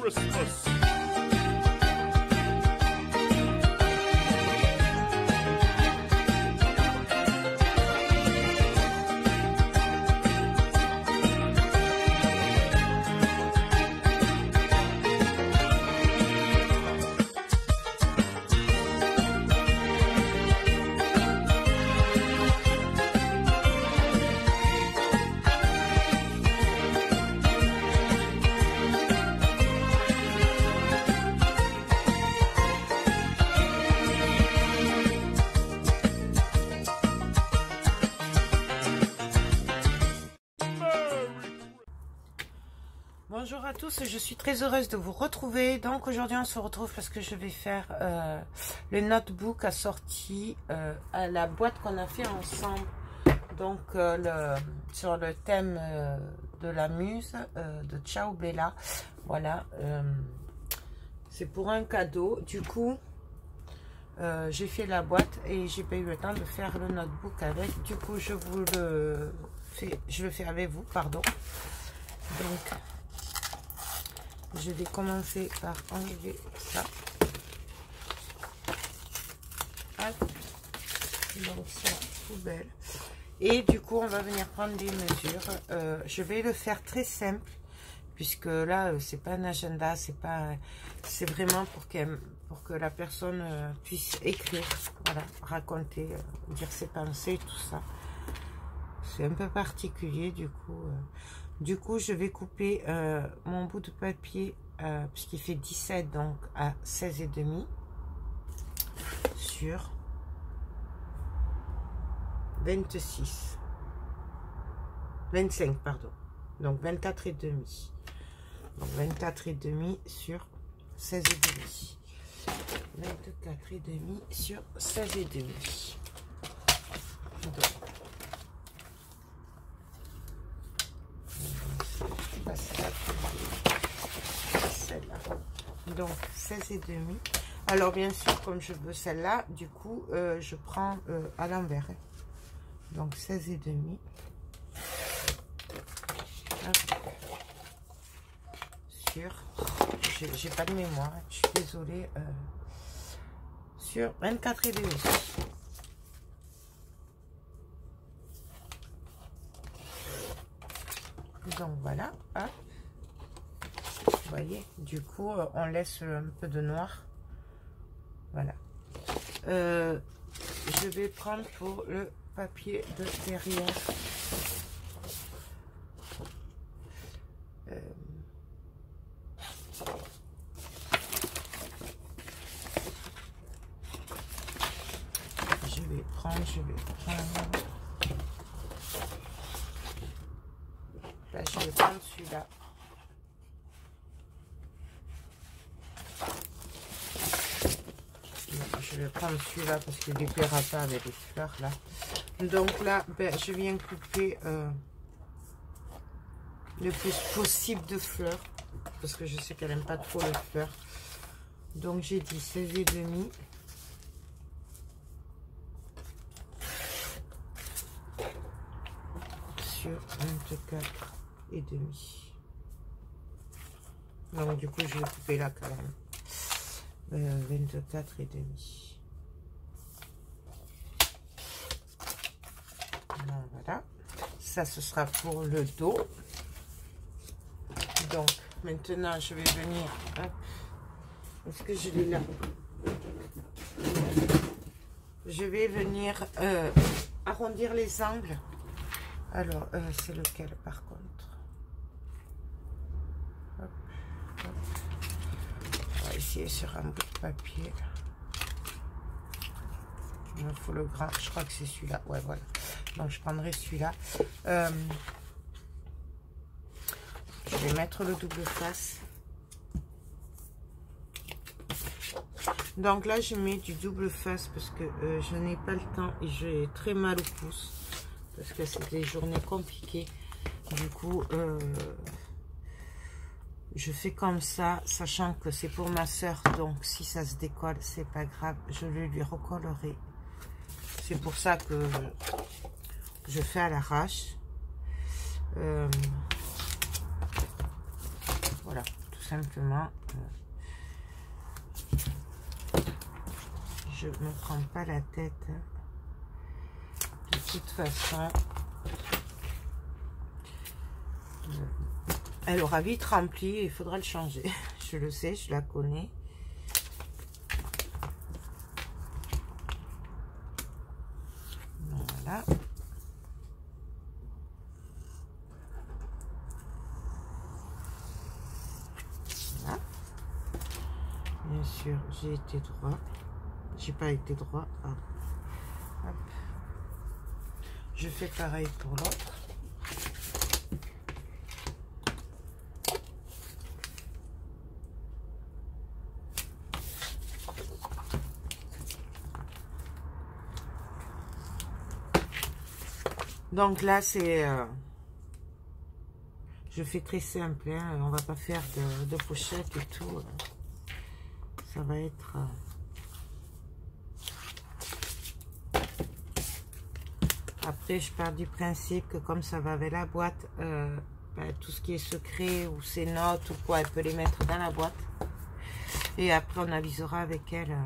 Christmas. Bonjour à tous, je suis très heureuse de vous retrouver. Donc aujourd'hui on se retrouve parce que je vais faire le notebook assorti à la boîte qu'on a fait ensemble. Donc sur le thème de la muse de Ciao Bella. Voilà, c'est pour un cadeau. Du coup j'ai fait la boîte et j'ai pas eu le temps de faire le notebook avec. Du coup je le fais avec vous, pardon. Donc je vais commencer par enlever ça. Hop. Donc ça, poubelle. Et du coup, on va venir prendre des mesures. Je vais le faire très simple, puisque là, c'est pas un agenda, c'est vraiment pour que la personne puisse écrire, voilà, raconter, dire ses pensées, tout ça. C'est un peu particulier, du coup. Du coup, je vais couper mon bout de papier, puisqu'il fait 17, donc à 16,5 sur 26. 25, pardon. Donc 24,5. Donc 24,5 sur 16,5. 24,5 sur 16,5. Donc 16,5. Alors bien sûr, comme je veux celle-là, du coup je prends à l'envers. Donc 16,5 sur, j'ai pas de mémoire, je suis désolée, sur 24,5. Donc voilà, hop. Vous voyez, du coup, on laisse un peu de noir. Voilà. Je vais prendre pour le papier de derrière. Je vais prendre. Là, je vais prendre celui-là. Je vais prendre celui-là parce qu'il ne plaira pas avec les fleurs là. Donc là, ben, je viens couper le plus possible de fleurs parce que je sais qu'elle n'aime pas trop les fleurs. Donc j'ai dit 16,5 sur 24,5. Donc du coup je vais couper là quand même. 24,5. Voilà, ça ce sera pour le dos. Donc maintenant je vais venir, est-ce que je l'ai là? Je vais venir arrondir les angles. Alors c'est lequel par contre? Hop, hop. On va essayer sur un bout de papier. Il me faut le grand, je crois que c'est celui-là. Ouais, voilà. Donc je prendrai celui-là. Je vais mettre le double face. Donc là je mets du double face parce que je n'ai pas le temps et j'ai très mal au pouce parce que c'est des journées compliquées. Du coup je fais comme ça, sachant que c'est pour ma soeur, donc si ça se décolle c'est pas grave, je le lui recollerai. C'est pour ça que je fais à l'arrache. Voilà, tout tout simplement. Je ne me prends pas la tête. De toute façon, elle aura vite rempli et il faudra le changer. Je le sais, je la connais. Voilà. Voilà. Bien sûr, j'ai été droit. J'ai pas été droit. Pardon. Hop. Je fais pareil pour l'autre. Donc là, c'est... je fais très simple. Hein, on va pas faire de pochette et tout. Ça va être... Après, je pars du principe que comme ça va avec la boîte, tout ce qui est secret ou ses notes ou quoi, elle peut les mettre dans la boîte. Et après, on avisera avec elle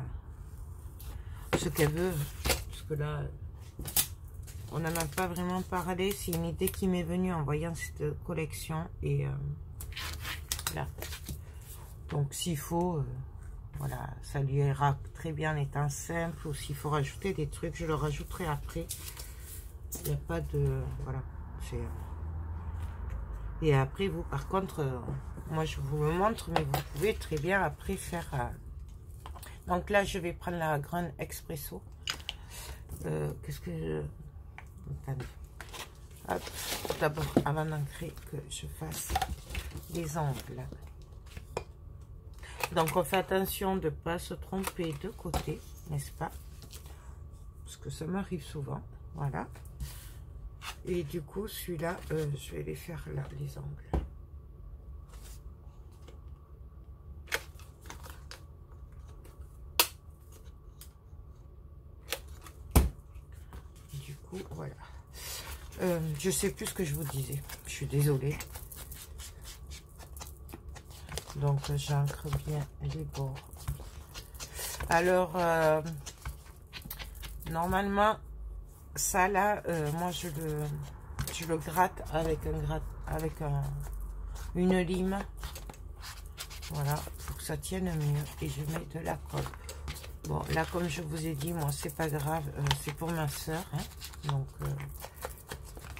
ce qu'elle veut. Parce que là, on n'en a pas vraiment parlé. C'est une idée qui m'est venue en voyant cette collection. Et là. Donc, s'il faut, voilà, ça lui ira très bien en étant simple. Ou s'il faut rajouter des trucs, je le rajouterai après. Il n'y a pas de... Voilà. Et après, vous, par contre, moi, je vous le montre, mais vous pouvez très bien après faire... Donc là, je vais prendre la grande expresso. Qu'est-ce que je... Attendez. Hop. D'abord, avant d'entrer, que je fasse les ongles. Donc, on fait attention de ne pas se tromper de côté, n'est-ce pas? Parce que ça m'arrive souvent. Voilà. Et du coup, celui-là, je vais les faire là, les ongles. Du coup, voilà. Je sais plus ce que je vous disais. Je suis désolée. Donc, j'ancre bien les bords. Alors, normalement... Ça là, moi je le gratte avec une lime, voilà, pour que ça tienne mieux. Et je mets de la colle. Bon, là comme je vous ai dit, moi c'est pas grave, c'est pour ma soeur, hein, donc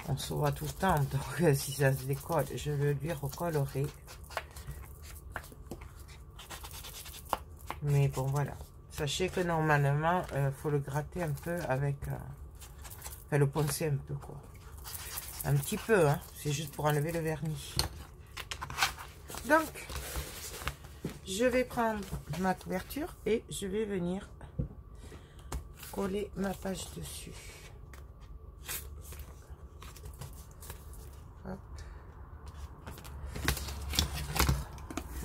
on se voit tout le temps, donc si ça se décolle, je le lui recollerai. Mais bon voilà, sachez que normalement, faut le gratter un peu avec... Enfin, le poncer un peu, quoi. Un petit peu, hein. C'est juste pour enlever le vernis. Donc, je vais prendre ma couverture et je vais venir coller ma page dessus. Hop.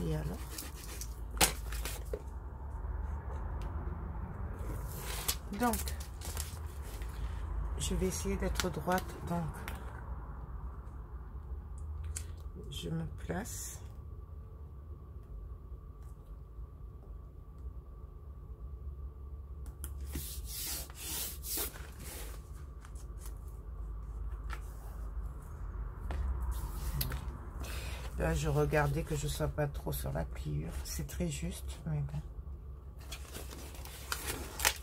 Et alors? Donc, je vais essayer d'être droite, donc je me place. Là, je regardais que je ne sois pas trop sur la pliure. C'est très juste, mais bon.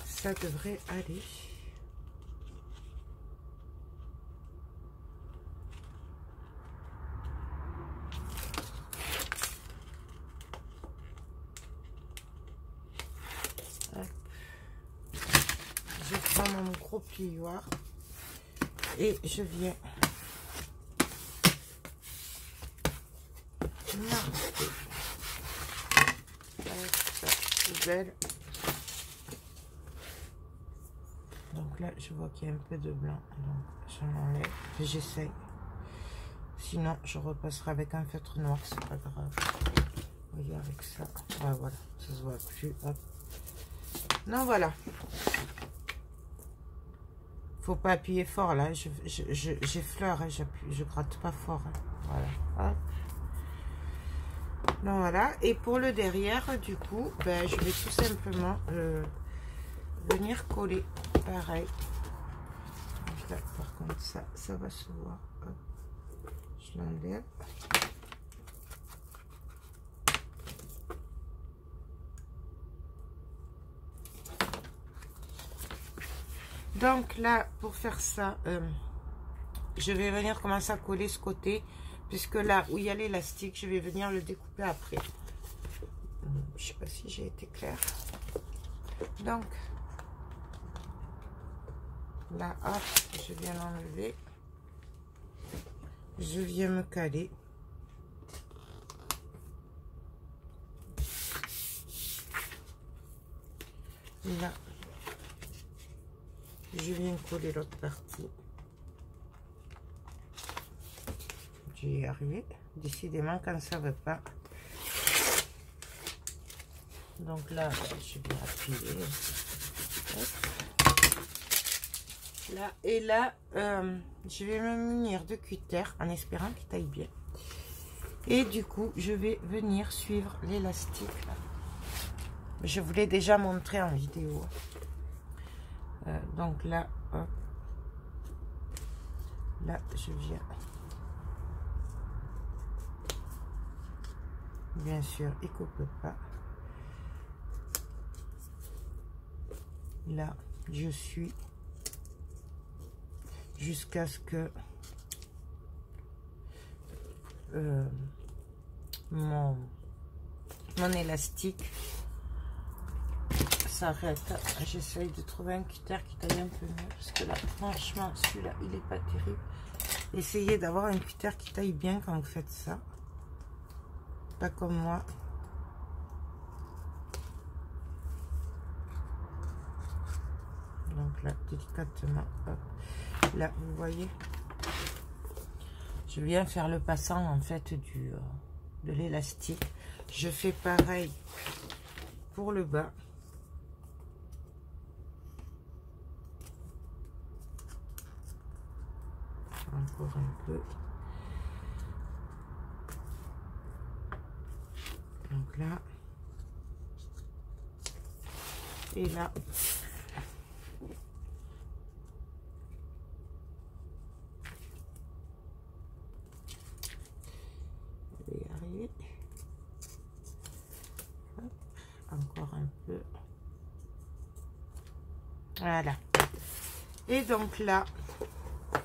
Ça devrait aller. Je prends mon gros plioir et je viens marquer avec sa poubelle. Donc là, je vois qu'il y a un peu de blanc, donc je m'enlève, j'essaye. Sinon, je repasserai avec un feutre noir, c'est pas grave. Vous voyez, avec ça, ah, voilà, ça se voit plus. Hop. Non, voilà. Faut pas appuyer fort là, j'effleure, hein, je gratte pas fort. Hein. Voilà. Hop. Donc voilà, et pour le derrière, du coup, ben, je vais tout simplement venir coller pareil. Donc là, par contre, ça va se voir. Hop. Je l'enlève. Donc là, pour faire ça, je vais venir commencer à coller ce côté, puisque là où il y a l'élastique, je vais venir le découper après. Je sais pas si j'ai été claire. Donc là, hop, je viens l'enlever. Je viens me caler. Là, je viens coller l'autre partie. J'y ai arrivé. Décidément, quand ça ne veut pas. Donc là, je vais appuyer. Hop. Là, et là, je vais me munir de cutter en espérant qu'il taille bien. Et du coup, je vais venir suivre l'élastique. Je vous l'ai déjà montré en vidéo. Donc là, hop. Là, je viens. Bien sûr, il ne coupe pas. Là, je suis jusqu'à ce que mon élastique s'arrête. J'essaye de trouver un cutter qui taille un peu mieux parce que là, franchement, celui-là, il n'est pas terrible. Essayez d'avoir un cutter qui taille bien quand vous faites ça. Pas comme moi. Donc là, délicatement, hop. Là, vous voyez, je viens faire le passant en fait de l'élastique. Je fais pareil pour le bas. Encore un peu. Donc là. Et là. Je vais y arriver. Hop. Encore un peu. Voilà. Et donc là,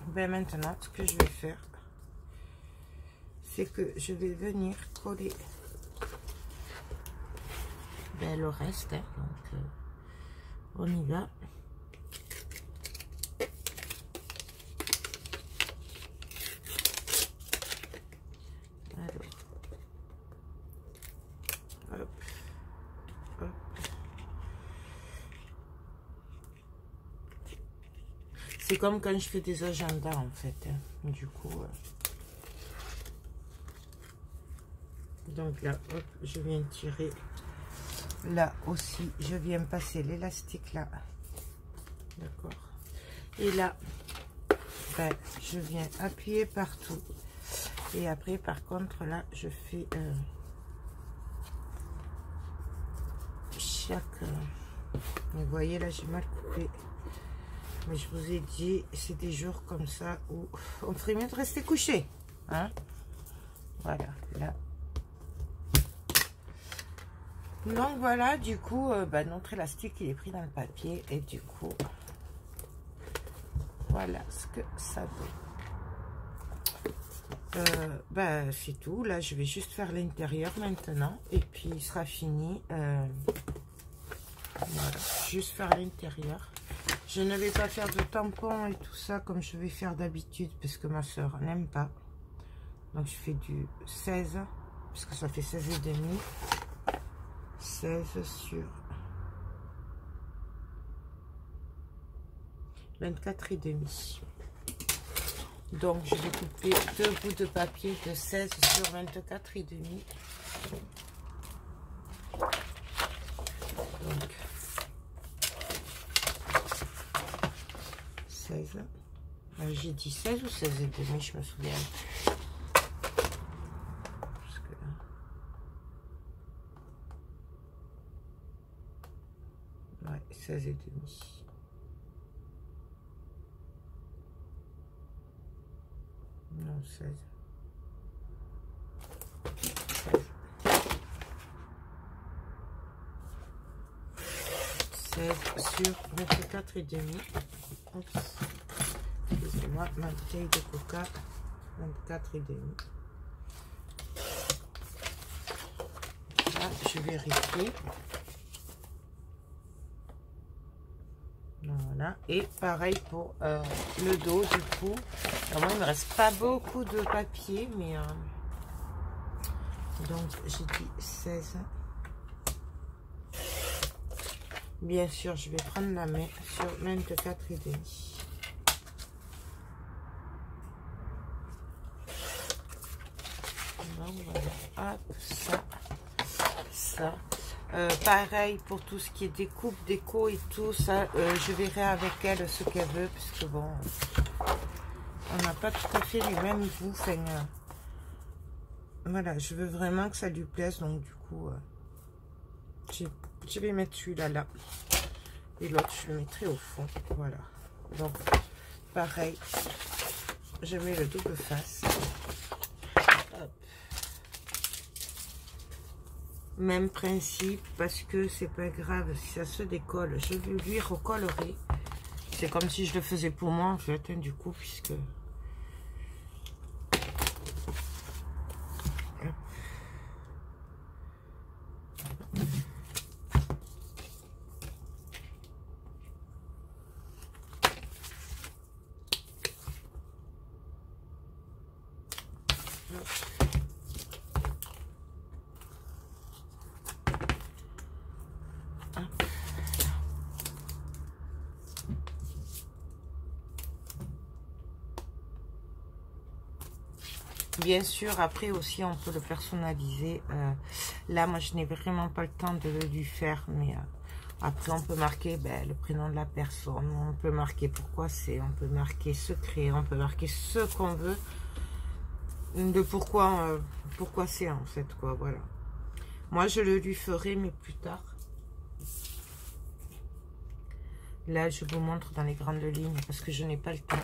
ben maintenant, ce que je vais faire, c'est que je vais venir coller ben, le reste. Hein, donc, on y va. Alors, hop, hop. C'est comme quand je fais des agendas en fait. Hein. Du coup, donc là, hop, je viens tirer. Là aussi, je viens passer l'élastique là. D'accord. Et là, ben, je viens appuyer partout. Et après, par contre, là, je fais chaque... vous voyez, là, j'ai mal coupé. Mais je vous ai dit, c'est des jours comme ça où on ferait mieux de rester couché. Hein? Voilà, là. Donc voilà, du coup, bah, notre élastique il est pris dans le papier et du coup, voilà ce que ça donne. Bah, c'est tout. Là, je vais juste faire l'intérieur maintenant et puis il sera fini. Voilà, juste faire l'intérieur. Je ne vais pas faire de tampons et tout ça comme je vais faire d'habitude parce que ma soeur n'aime pas. Donc je fais du 16 parce que ça fait 16 et demi. 16 sur 24 et demi. Donc je vais couper deux bouts de papier de 16 sur 24 et demi. Donc 16. J'ai dit 16 ou 16 et demi, je me souviens. 16 et demi. Non, 16. 16 sur 24 et demi. Excusez-moi, ma bouteille de coca, 24 et demi. Là, je vérifie. Voilà, et pareil pour le dos du coup. Alors moi il me reste pas beaucoup de papier, mais donc j'ai dit 16. Bien sûr je vais prendre la main sur 24 et demi. Donc voilà, hop, ça. Pareil pour tout ce qui est découpe, déco et tout ça, je verrai avec elle ce qu'elle veut, parce que bon, on n'a pas tout à fait les mêmes goûts. Enfin, voilà, je veux vraiment que ça lui plaise, donc du coup, je vais mettre celui-là là, et l'autre je le mettrai au fond. Voilà, donc pareil, je mets le double face. Hop. Même principe, parce que c'est pas grave si ça se décolle, je lui recollerai. C'est comme si je le faisais pour moi en fait, du coup, puisque bien sûr, après aussi, on peut le personnaliser. Là, moi, je n'ai vraiment pas le temps de le lui faire, mais après, on peut marquer le prénom de la personne, on peut marquer pourquoi c'est, on peut marquer secret, on peut marquer ce qu'on veut, de pourquoi c'est en fait, quoi, voilà. Moi, je le lui ferai, mais plus tard. Là, je vous montre dans les grandes lignes, parce que je n'ai pas le temps.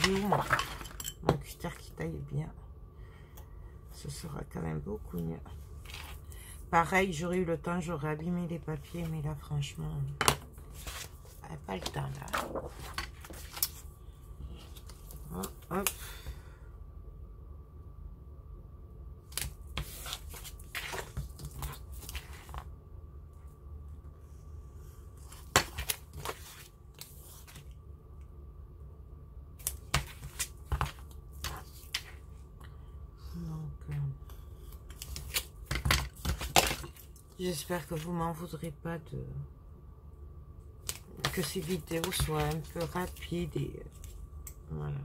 Il est où, moi ? Mon cutter qui taille bien, ce sera quand même beaucoup mieux. Pareil, j'aurais eu le temps, j'aurais abîmé les papiers, mais là franchement, pas le temps là. Hop, hop. J'espère que vous m'en voudrez pas que ces vidéos soient un peu rapides et voilà,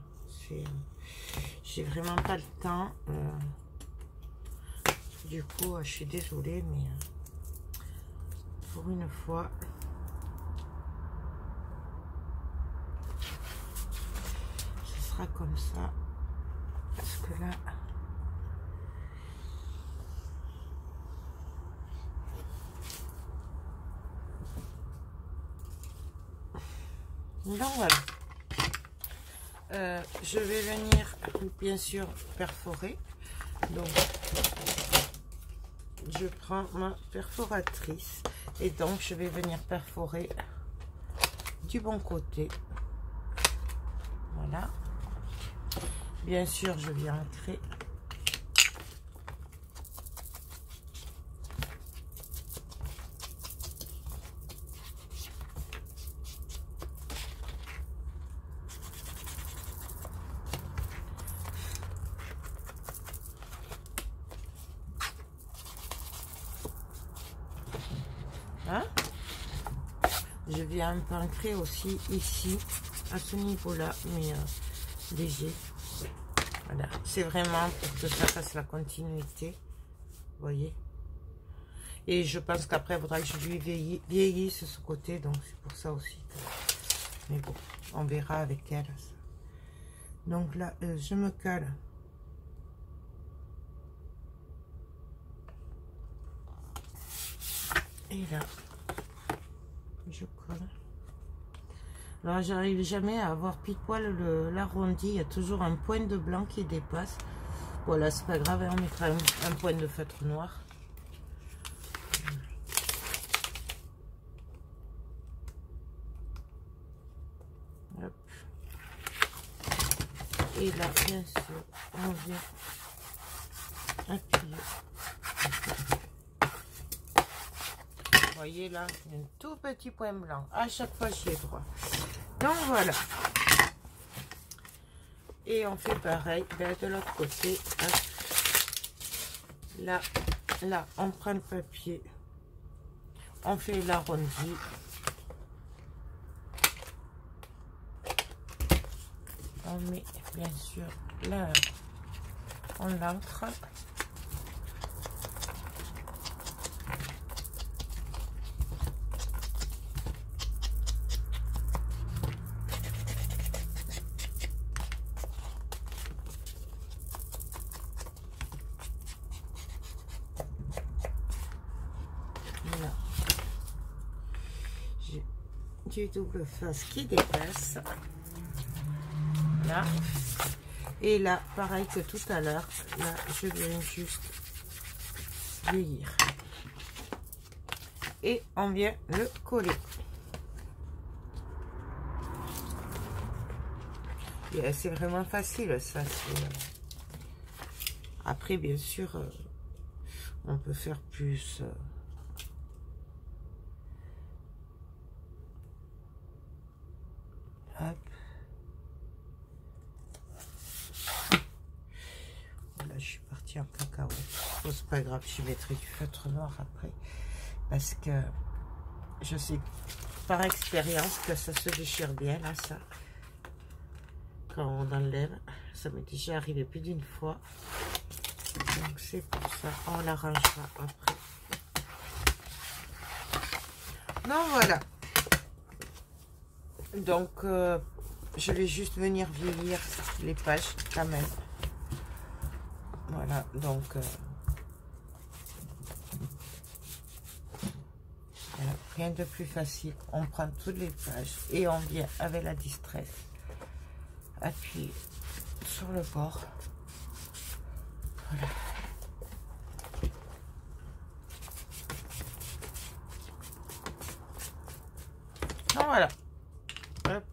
j'ai vraiment pas le temps. Du coup, je suis désolée, mais pour une fois, ce sera comme ça, parce que là. Donc voilà, je vais venir bien sûr perforer. Donc je prends ma perforatrice et donc je vais venir perforer du bon côté. Voilà, bien sûr je viens ancrer. Je viens un peu ancrer aussi ici, à ce niveau-là, mais léger. Voilà, c'est vraiment pour que ça fasse la continuité. Vous voyez. Et je pense qu'après, il faudra que je lui vieillisse ce côté, donc c'est pour ça aussi. Mais bon, on verra avec elle. Donc là, je me cale. Et là. je colle. Alors j'arrive jamais à avoir pile poil l'arrondi, il y a toujours un point de blanc qui dépasse. Voilà, c'est pas grave, on mettra un point de feutre noir. Hop. Et là, bien sûr, on vient appuyer. Vous voyez là, un tout petit point blanc. À chaque fois, j'y ai droit. Donc voilà. Et on fait pareil de l'autre côté. Là, on prend le papier. On fait l'arrondi. On met bien sûr là, on l'ancre. Du double face qui dépasse là, et là pareil que tout à l'heure, là je viens juste vieillir et on vient le coller. C'est vraiment facile ça. Après bien sûr on peut faire plus. Hop. Là, je suis partie en cacahuète. Bon, c'est pas grave, je mettrai du feutre noir après. Parce que je sais par expérience que ça se déchire bien, là, ça. Quand on enlève, ça m'est déjà arrivé plus d'une fois. Donc, c'est pour ça. On l'arrangera après. Donc, voilà. Donc, je vais juste venir vieillir les pages quand même. Voilà, donc, voilà, rien de plus facile. On prend toutes les pages et on vient avec la distress appuyer sur le bord. Voilà. Donc, voilà. Hop.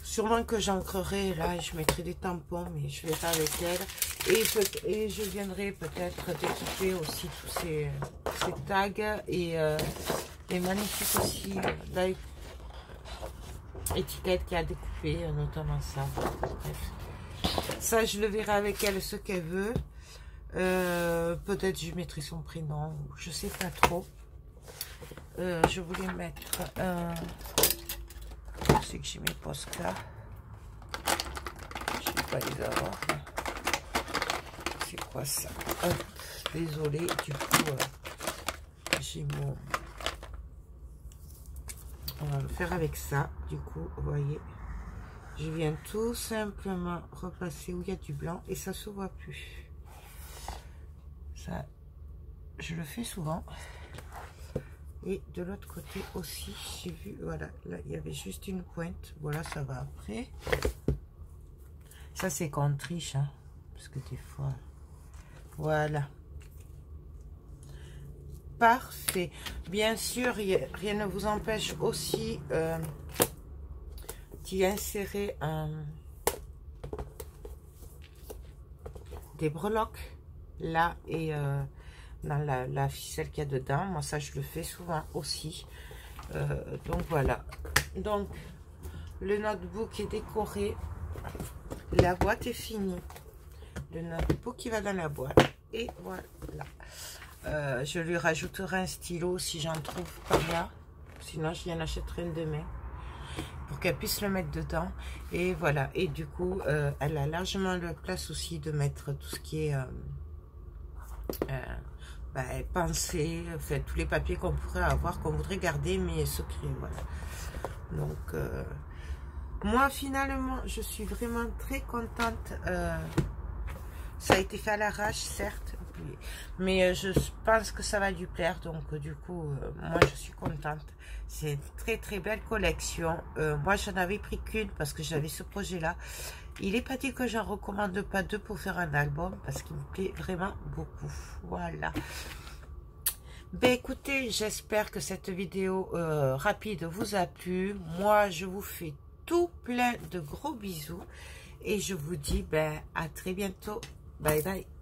Sûrement que j'ancrerai là et je mettrai des tampons, mais je verrai avec elle. Et je viendrai peut-être découper aussi tous ces tags et les magnifiques aussi étiquettes qu'il y a découpées, notamment ça. Bref. Ça, je le verrai avec elle ce qu'elle veut. Peut-être je mettrai son prénom, je sais pas trop. Je voulais mettre je sais que j'ai mes Posca, je vais pas les avoir. C'est quoi ça? Désolée, du coup j'ai mon, on va le faire avec ça. Du coup, vous voyez, je viens tout simplement repasser où il y a du blanc et ça se voit plus. Ça, je le fais souvent. Et de l'autre côté aussi, j'ai vu, voilà, là il y avait juste une pointe. Voilà, ça va après. Ça c'est qu'on triche, hein, parce que des fois, voilà. Parfait. Bien sûr, rien ne vous empêche aussi d'y insérer des breloques là et dans la ficelle qu'il y a dedans. Moi ça je le fais souvent aussi. Donc voilà, donc le notebook est décoré, la boîte est finie, le notebook qui va dans la boîte et voilà. Je lui rajouterai un stylo si j'en trouve par là, sinon je viens achèterai un demain pour qu'elle puisse le mettre dedans. Et voilà, et du coup elle a largement la place aussi de mettre tout ce qui est pensée, enfin, tous les papiers qu'on pourrait avoir, qu'on voudrait garder, mais secrets, voilà. Donc, moi, finalement, je suis vraiment très contente. Ça a été fait à l'arrache, certes, oublié. Mais je pense que ça va lui plaire, donc du coup, moi je suis contente. C'est une très très belle collection. Moi j'en avais pris qu'une parce que j'avais ce projet-là. Il est pas dit que j'en recommande pas deux pour faire un album parce qu'il me plaît vraiment beaucoup. Voilà. Ben écoutez, j'espère que cette vidéo rapide vous a plu. Moi, je vous fais tout plein de gros bisous et je vous dis ben à très bientôt. Bye bye.